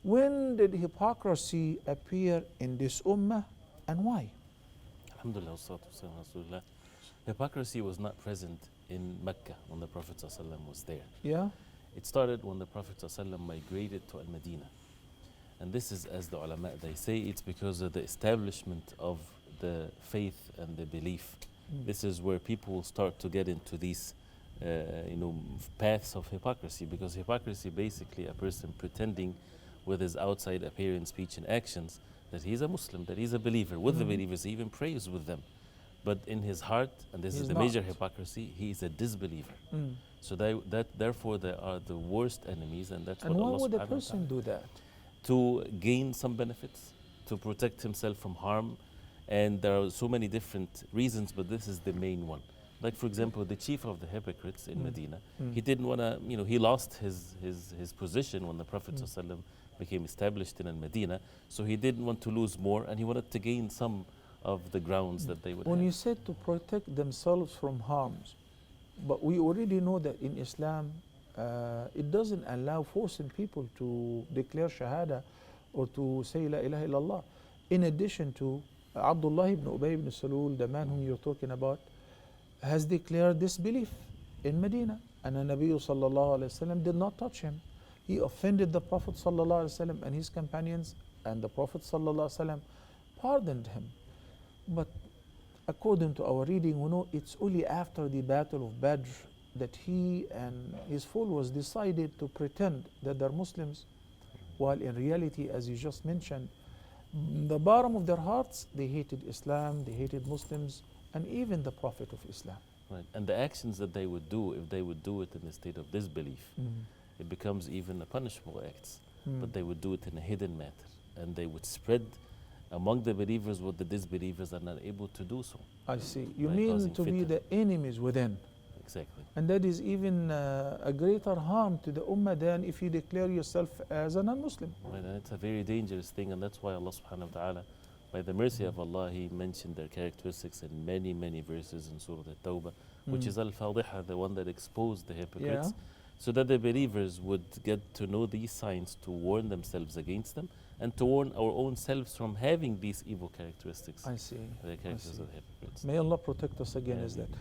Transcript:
When did hypocrisy appear in this ummah and why? Alhamdulillah, wassalatu wassalamu ala Rasulillah. Hypocrisy was not present in Mecca when the Prophet ﷺ was there. Yeah? It started when the Prophet ﷺ migrated to Al-Madinah. And this is, as the ulama, they say, it's because of the establishment of the faith and the belief. This is where people will start to get into these paths of hypocrisy, because hypocrisy basically a person pretending with his outside appearance, speech and actions that he's a Muslim, that he's a believer with the believers, he even prays with them. But in his heart, and this is the major hypocrisy, he is a disbeliever. So therefore they are the worst enemies, and that's And what why Allah would a subhanahu wa person ta'ala, do that? to gain some benefits, to protect himself from harm. And there are so many different reasons, but this is the main one. Like, for example, the chief of the hypocrites in Medina, he didn't want to, he lost his position when the Prophet ﷺ became established in Medina, so he didn't want to lose more, and he wanted to gain some of the grounds that they would When have. you said to protect themselves from harms, but we already know that in Islam, it doesn't allow forcing people to declare Shahada or to say La ilaha illallah. In addition to Abdullah ibn Ubay ibn Salul, the man whom you're talking about, has declared this belief in Medina, and the Nabi sallallahu alayhi wasallam did not touch him. He offended the Prophet sallallahu alayhi wasallam and his companions, and the Prophet sallallahu alayhi wasallam pardoned him. But according to our reading, we know it's only after the Battle of Badr that he and his followers decided to pretend that they're Muslims, while in reality, as you just mentioned, the bottom of their hearts, they hated Islam, they hated Muslims, and even the Prophet of Islam. Right. And the actions that they would do, if they would do it in a state of disbelief, it becomes even a punishable act. But they would do it in a hidden matter, and they would spread among the believers what the disbelievers are not able to do so. I see. You By mean causing to be fitna. the enemies within. Exactly. And that is even a greater harm to the ummah than if you declare yourself as a non-Muslim. Right, and it's a very dangerous thing, and that's why Allah subhanahu wa ta'ala, by the mercy of Allah, He mentioned their characteristics in many, many verses in Surah At-Tawbah, which is Al-Fadiha, the one that exposed the hypocrites, so that the believers would get to know these signs to warn themselves against them, and to warn our own selves from having these evil characteristics. I see. The characteristics see. of the hypocrites. May Allah protect us against Ameen. that.